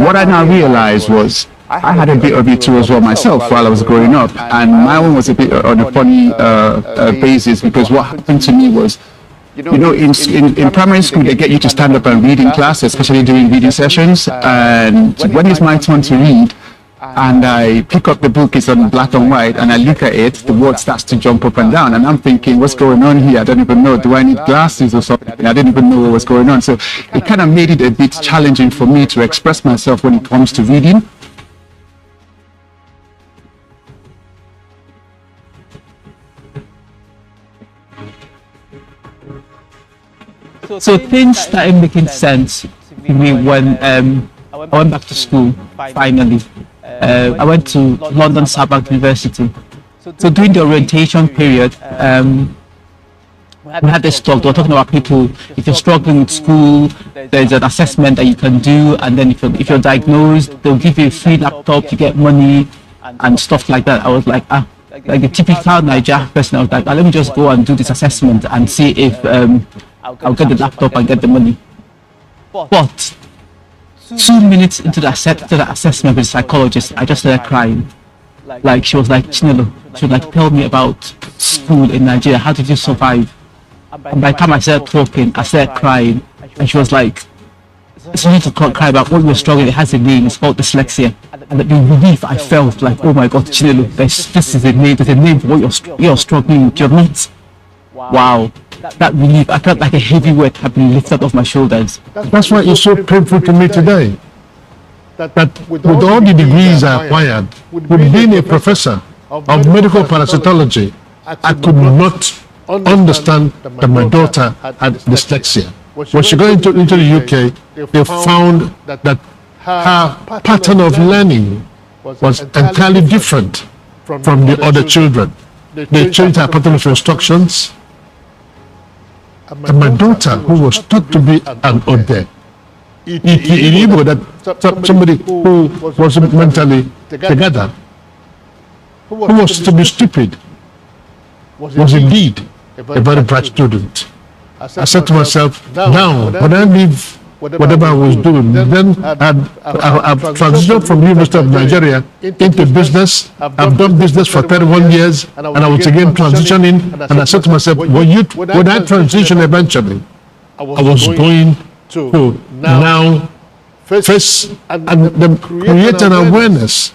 what I now realized was I had a bit of it too as well myself while I was growing up, and my one was a bit on a funny basis, because what happened to me was, in primary school, they get you to stand up and read in class, especially during reading sessions. And when it's my turn to read, and I pick up the book, it's on black and white, and I look at it, the word starts to jump up and down, and I'm thinking, what's going on here? I don't even know. Do I need glasses or something? I didn't even know what was going on. So it kind of made it a bit challenging for me to express myself when it comes to reading. So things started making sense to me when I went back to school, finally. I went to London Southbank University. So during the orientation period, we had this talk. They were talking about people, if you're struggling with school, there's an assessment that you can do, and then if you're diagnosed, they'll give you a free laptop, you get money and stuff like that. I was like, like the typical Niger person, I was like, let me just go and do this assessment and see if I'll get the laptop and get the money. But 2 minutes into the assessment with the psychologist, I just started crying. Like, she was like, Chinelo, she was like, tell me about school in Nigeria. How did you survive? And by the time I started talking, I started crying. And she was like, it's not to cry about what you're struggling. It has a name. It's called dyslexia. And the relief I felt, like, oh my God, Chinelo, this is a name. There's a name for what you're struggling with. You're not. Wow. That relief, I felt like a heavy weight had been lifted off my shoulders. That's why it's so painful to me today. That with all the degrees I acquired, with being a professor of medical parasitology, I could not understand that my daughter had dyslexia. When she got into the UK, they found that her pattern of learning was entirely different from the other children. They changed her pattern of instructions. And my daughter, who was taught to be an ode, in Ezigbo, that somebody who wasn't mentally together, who was to be stupid, was indeed a very bright student. I said to myself, now, when I leave whatever I was doing, then I've transitioned from University of Nigeria into business. I've done business for 31 years, and I was again transitioning, and I said to myself, when I transition eventually, I was going to now face and then create an awareness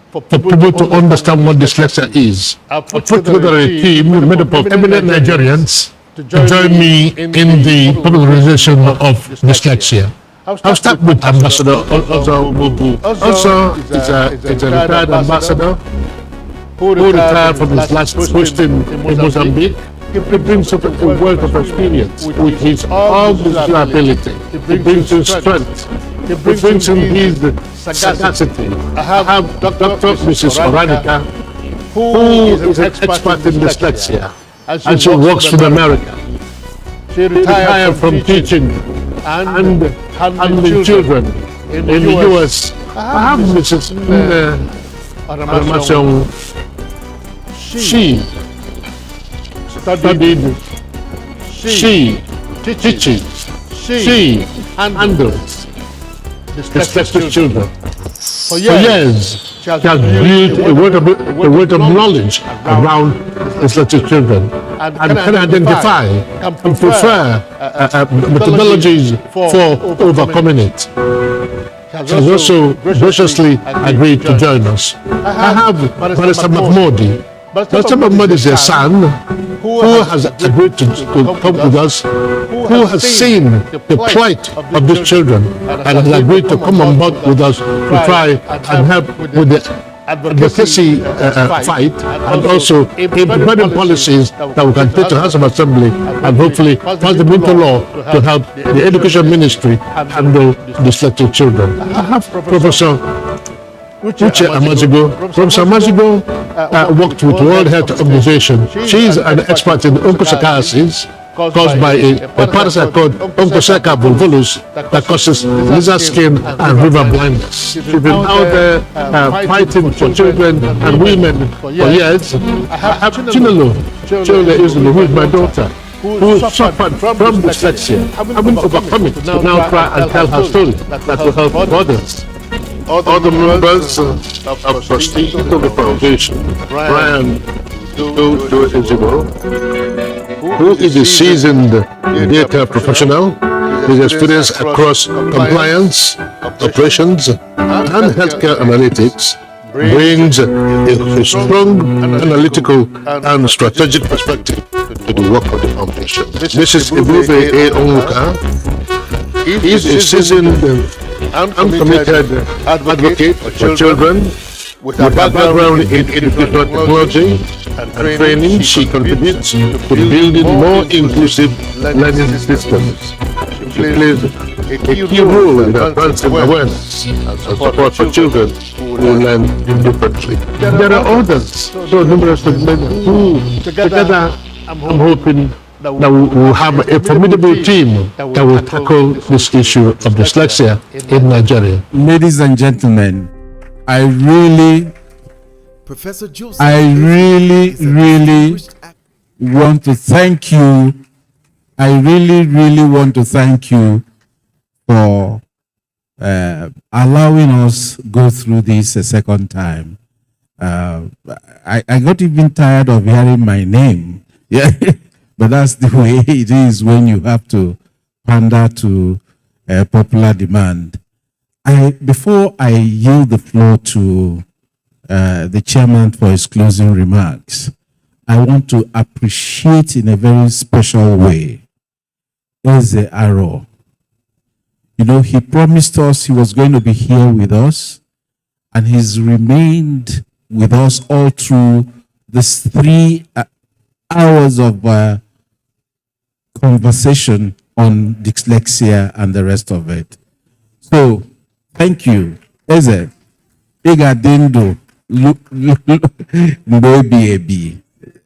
for people to understand what dyslexia is. I put together a team made up of eminent Nigerians to join me in the popularization of dyslexia. I'll start with Ambassador Ozo Mubu. Ozo is a retired ambassador who retired from his last post in Mozambique. He brings up a wealth of experience with his all-musical ability. He brings in strength. He brings in his sagacity. I have Dr. Mrs. Oranica, who is an expert in dyslexia, and she works in America. She retired from teaching and handling children in the US. I have Mrs. Aramation. She studied, she teaches, she handles dyslexic children. For years, she has built a wealth of knowledge around dyslexic children and can identify and prefer methodologies for overcoming it. She has also graciously agreed to join us. I have Barrister Mahmoudi. Barrister Mahmoudi is a son who has agreed to come with us, who has seen the plight of these children and has agreed to come on board with us to try and help with the advocacy fight, and also implementing policies that we can take to House of Assembly and hopefully pass them into law to help the Education Ministry handle dyslexic children. I have Professor Uche Amazigbo. Professor Amazigbo worked with World Health Organization. She is an expert in onchocerciasis caused by a parasite called Onchocerca volvulus that causes lizard skin and river blindness. She's been out there fighting for children and women for years. I have Chinelo Ezigbo, who is my daughter, who suffered from dyslexia, having overcome it, to now try and tell her story that will help others. Other members of trustees of the foundation, Brian Ezigbo, who is a seasoned data professional with experience across compliance, operations, and healthcare analytics, brings a strong analytical and strategic perspective to the work of the foundation. Mrs. Ebube A. Onwuka is a seasoned and committed advocate for children. With her background in educational technology and training, she contributes to building more inclusive learning systems. She plays a key role in advancing awareness and support for children who learn differently. There are others, so numerous who together I'm hoping that we will have a formidable team that will tackle this issue of dyslexia in Nigeria. Ladies and gentlemen, I really want to thank you. I really want to thank you for allowing us go through this a second time. I got even tired of hearing my name. Yeah, but that's the way it is when you have to pander to popular demand. Before I yield the floor to the chairman for his closing remarks, I want to appreciate in a very special way Eze Aro. You know, he promised us he was going to be here with us, and he's remained with us all through this 3 hours of conversation on dyslexia and the rest of it. So, thank you. Eze, Iga Dindo, Mboebi.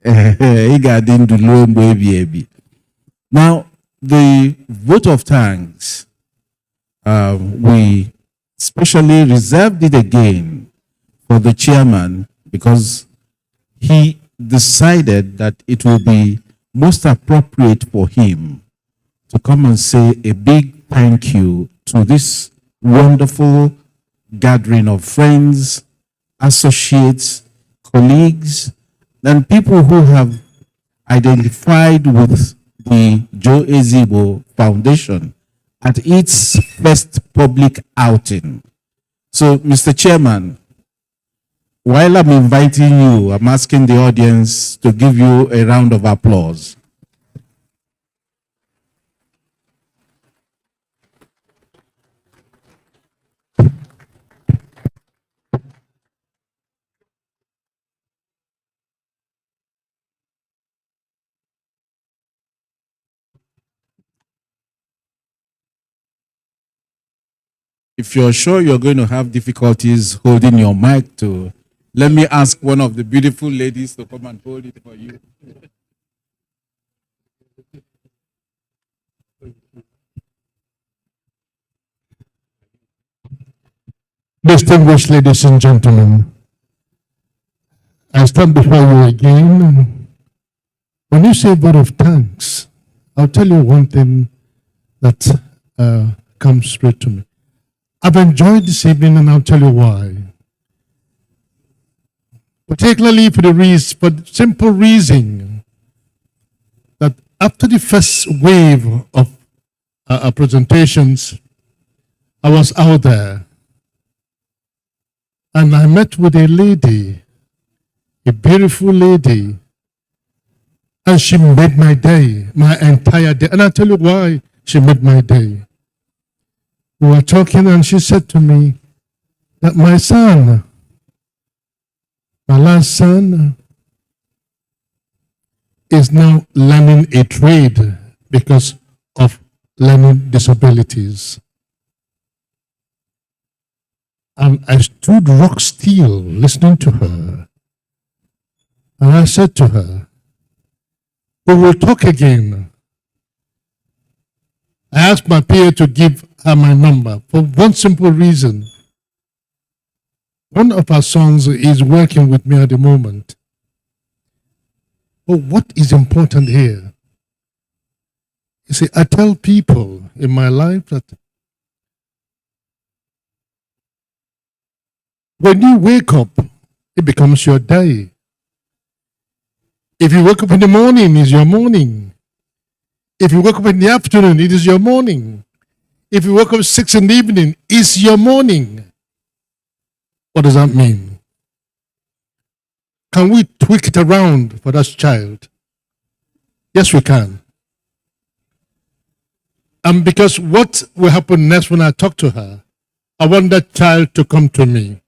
Iga Dindo, Mboebi. Now, the vote of thanks, we specially reserved it again for the chairman because he decided that it will be most appropriate for him to come and say a big thank you to this wonderful gathering of friends, associates, colleagues, and people who have identified with the Joe Ezigbo Foundation at its first public outing. So, Mr. Chairman, while I'm inviting you, I'm asking the audience to give you a round of applause. If you're sure you're going to have difficulties holding your mic to, let me ask one of the beautiful ladies to come and hold it for you. Distinguished ladies and gentlemen, I stand before you again. When you say vote of thanks, I'll tell you one thing that comes straight to me. I've enjoyed this evening, and I'll tell you why. Particularly for the simple reason that after the first wave of presentations, I was out there, and I met with a lady, a beautiful lady, and she made my day, my entire day. And I'll tell you why she made my day. We were talking, and she said to me that my son, my last son, is now learning a trade because of learning disabilities. And I stood rock still listening to her. And I said to her, we will talk again. I asked my peer to give her my number for one simple reason. One of our sons is working with me at the moment. But what is important here You see, I tell people in my life that when you wake up, it becomes your day. If you wake up in the morning, it's your morning. If you wake up in the afternoon, it is your morning. If you wake up 6 in the evening, it's your morning. What does that mean? Can we tweak it around for that child? Yes, we can. And because what will happen next when I talk to her, I want that child to come to me.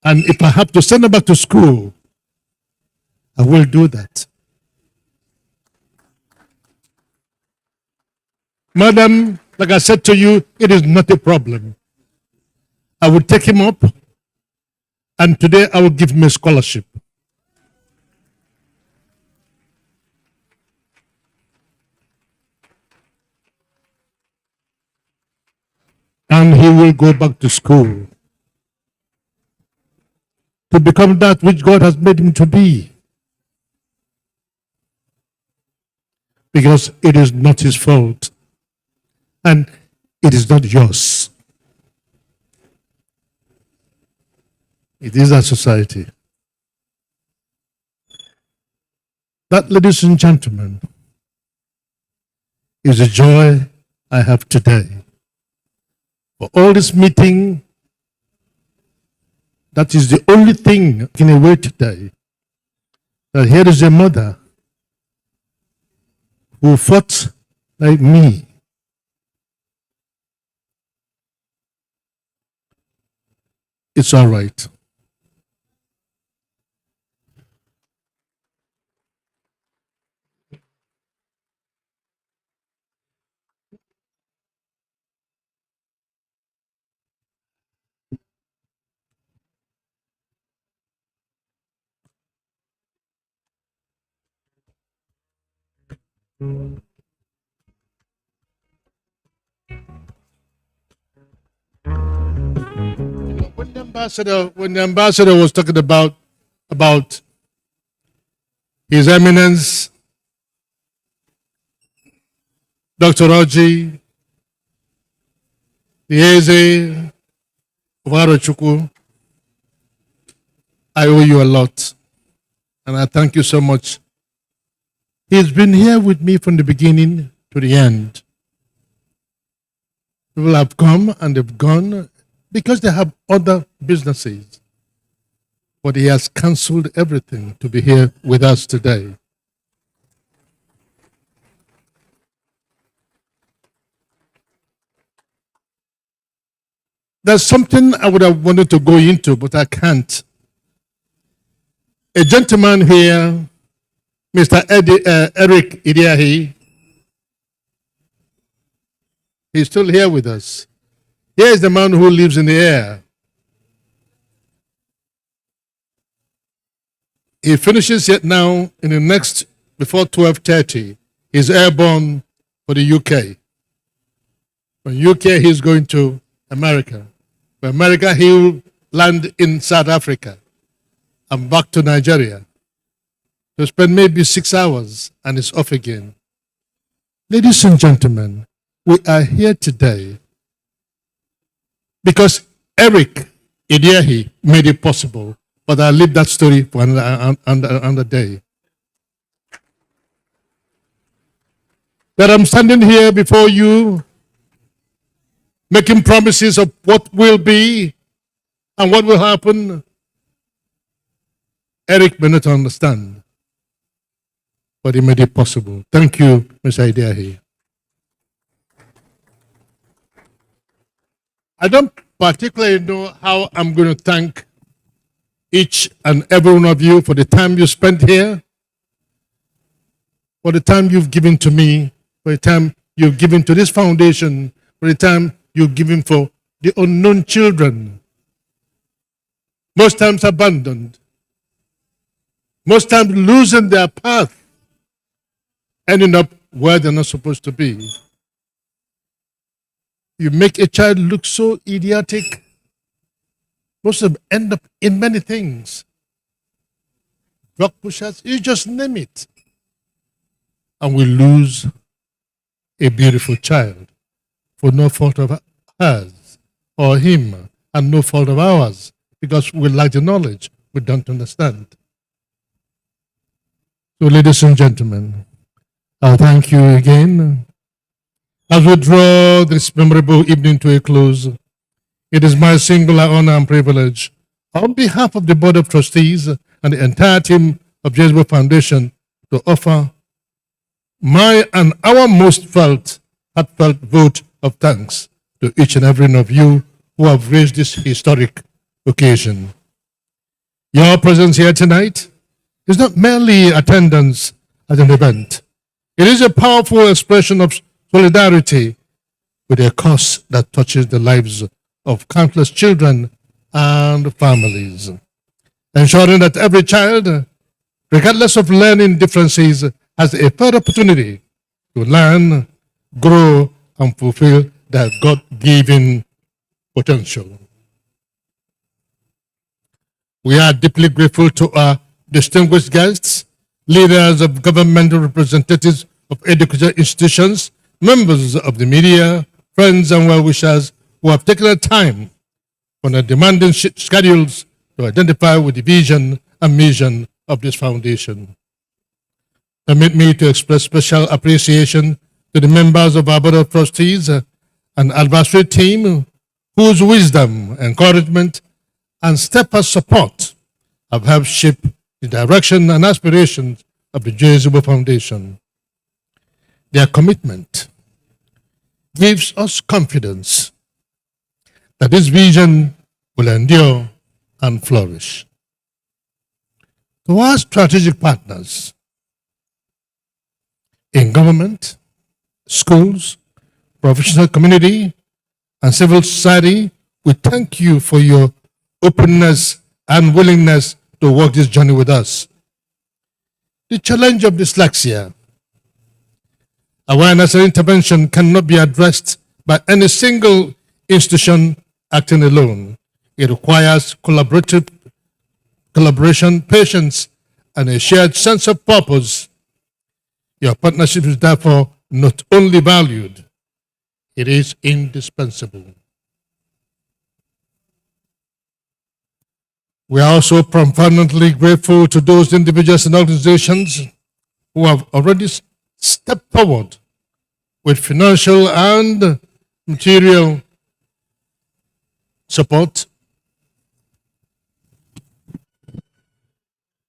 And if I have to send her back to school, I will do that. Madam, like I said to you, it is not a problem. I will take him up, and today I will give him a scholarship. And he will go back to school to become that which God has made him to be. Because it is not his fault. And it is not yours. It is our society. That, ladies and gentlemen, is the joy I have today. For all this meeting, that is the only thing in a way today. That here is a mother who fought like me. It's all right. When the ambassador was talking about His Eminence Dr. Oji Eze Chukwu, I owe you a lot, and I thank you so much. He's been here with me from the beginning to the end. People have come and they've gone because they have other businesses. But he has cancelled everything to be here with us today. There's something I would have wanted to go into, but I can't. A gentleman here, Mr. Eric Idiahi, he's still here with us. Here is the man who lives in the air. He finishes it now in the next, before 12:30. He's airborne for the UK. From UK, he's going to America. From America, he'll land in South Africa and back to Nigeria. He'll spend maybe 6 hours and it's off again. Ladies and gentlemen, we are here today because Eric Idiahi made it possible. But I'll leave that story for another day. That I'm standing here before you, making promises of what will be and what will happen. Eric may not understand, but he made it possible. Thank you, Mr. Idiahi. I don't particularly know how I'm going to thank each and every one of you for the time you spent here, for the time you've given to me, for the time you've given to this foundation, for the time you've given for the unknown children, most times abandoned, most times losing their path, ending up where they're not supposed to be. You make a child look so idiotic. Most of them end up in many things. Drug pushers, you just name it. And we lose a beautiful child for no fault of hers or him, and no fault of ours, because we lack the knowledge, we don't understand. So, ladies and gentlemen, I thank you again. As we draw this memorable evening to a close, it is my singular honor and privilege, on behalf of the Board of Trustees and the entire team of Ezigbo Foundation, to offer my and our most heartfelt vote of thanks to each and every one of you who have raised this historic occasion. Your presence here tonight is not merely attendance at an event. It is a powerful expression of solidarity with a cause that touches the lives of countless children and families, ensuring that every child, regardless of learning differences, has a fair opportunity to learn, grow, and fulfill their God-given potential. We are deeply grateful to our distinguished guests, leaders of governmental representatives of educational institutions, members of the media, friends and well-wishers who have taken the time on their demanding schedules to identify with the vision and mission of this foundation. Permit me to express special appreciation to the members of our Board of Trustees and advisory team whose wisdom, encouragement, and steadfast support have helped shape the direction and aspirations of the Ezigbo Foundation. Their commitment gives us confidence that this vision will endure and flourish. To our strategic partners in government, schools, professional community, and civil society, we thank you for your openness and willingness to walk this journey with us. The challenge of dyslexia, awareness and intervention cannot be addressed by any single institution acting alone. It requires collaboration, patience, and a shared sense of purpose. Your partnership is therefore not only valued, it is indispensable. We are also profoundly grateful to those individuals and organizations who have already stepped forward with financial and material support.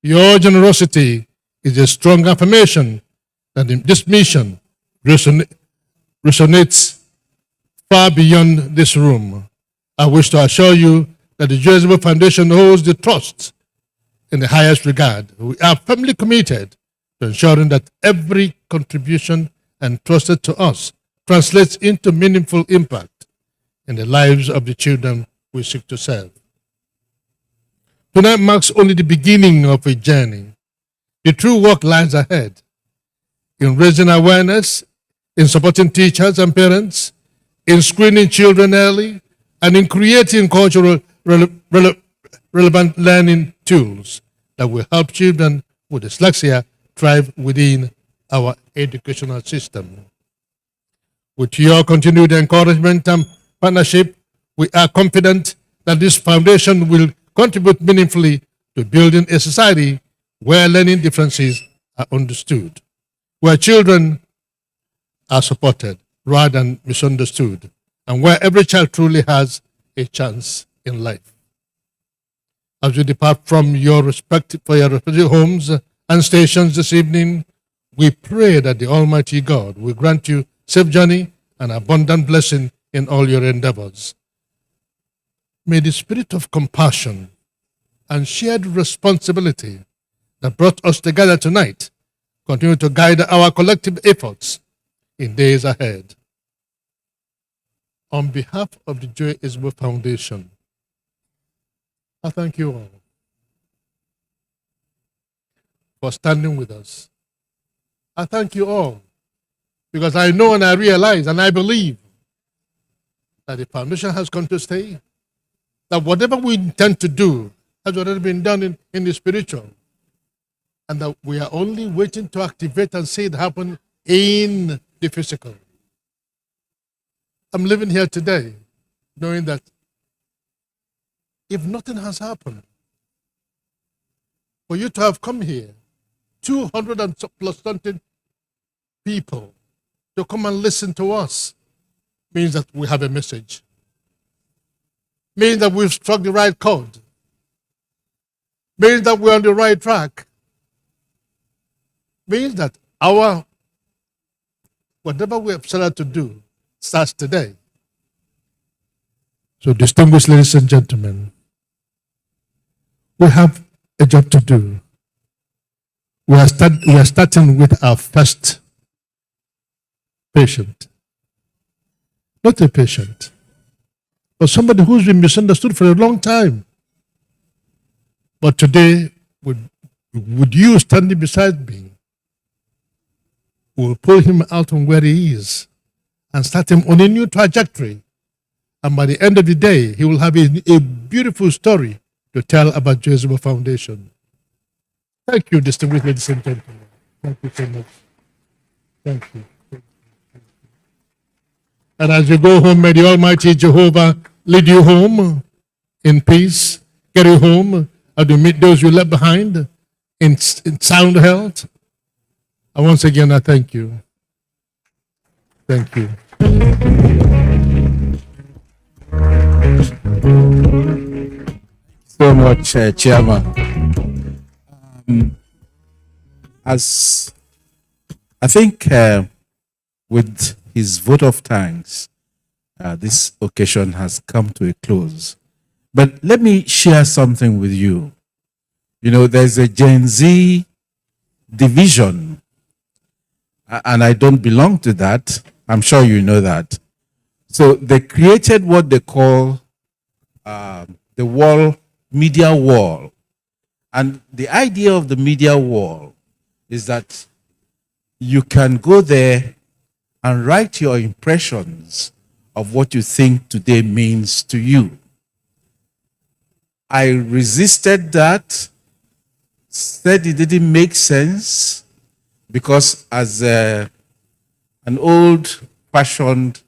Your generosity is a strong affirmation that this mission resonates far beyond this room. I wish to assure you that the Ezigbo Foundation holds the trust in the highest regard. We are firmly committed to ensuring that every contribution entrusted to us translates into meaningful impact in the lives of the children we seek to serve. Tonight marks only the beginning of a journey. The true work lies ahead in raising awareness, in supporting teachers and parents, in screening children early, and in creating cultural relevant learning tools that will help children with dyslexia thrive within our educational system. With your continued encouragement and partnership, we are confident that this foundation will contribute meaningfully to building a society where learning differences are understood, where children are supported rather than misunderstood, and where every child truly has a chance in life. As you depart from your respective homes and stations this evening, we pray that the Almighty God will grant you safe journey and abundant blessing in all your endeavors. May the spirit of compassion and shared responsibility that brought us together tonight continue to guide our collective efforts in days ahead. On behalf of the Ezigbo Foundation, I thank you all for standing with us. I thank you all because I know and I realize and I believe that the foundation has come to stay, that whatever we intend to do has already been done in the spiritual, and that we are only waiting to activate and see it happen in the physical. I'm living here today knowing that if nothing has happened, for you to have come here, 200 and plus something people to come and listen to us, means that we have a message. Means that we've struck the right chord. Means that we're on the right track. Means that whatever we have set out to do starts today. So, distinguished ladies and gentlemen, we have a job to do. We are starting with our first patient. Not a patient, but somebody who's been misunderstood for a long time. But today, with you standing beside me, we'll pull him out from where he is and start him on a new trajectory. And by the end of the day, he will have a beautiful story to tell about Ezigbo Foundation. Thank you, distinguished ladies and gentlemen. Thank you so much. Thank you. And as you go home, may the Almighty Jehovah lead you home in peace, get you home, and to meet those you left behind in sound health. And once again, I thank you. Thank you. So much, Chairman. As I think with his vote of thanks, this occasion has come to a close. But let me share something with you. You know, there's a Gen Z division, and I don't belong to that. I'm sure you know that. So they created what they call the wall, media wall. And the idea of the media wall is that you can go there and write your impressions of what you think today means to you. I resisted that, said it didn't make sense, because as an old-fashioned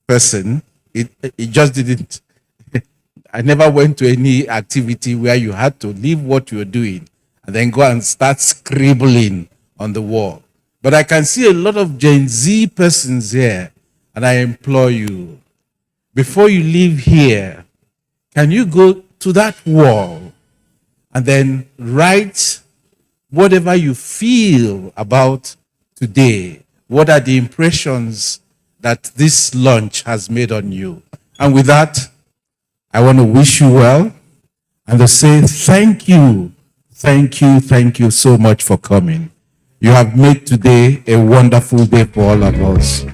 person, it just didn't. I never went to any activity where you had to leave what you were doing and then go and start scribbling on the wall. But I can see a lot of Gen Z persons here, and I implore you, before you leave here, can you go to that wall and then write whatever you feel about today? What are the impressions that this lunch has made on you? And with that, I want to wish you well and to say thank you so much for coming. You have made today a wonderful day for all of us.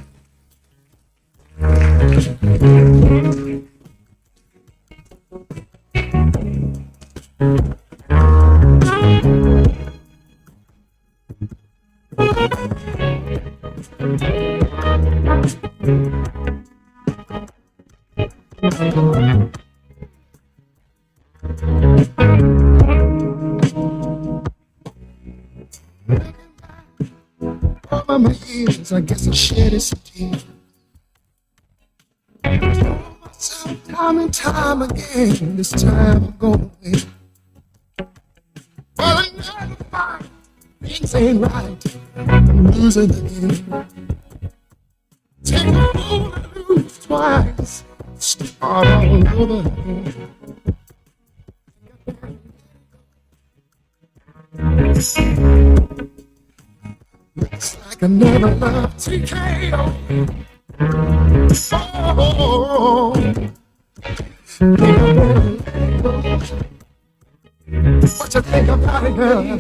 Over my ears, I guess I shed a tear. Myself time and time again, this time I'm gonna win. Well, I never find things ain't right. I'm losing again. Take a fool and lose twice. Start all over again. Looks like another love TKO. Oh, what you think about it, girl?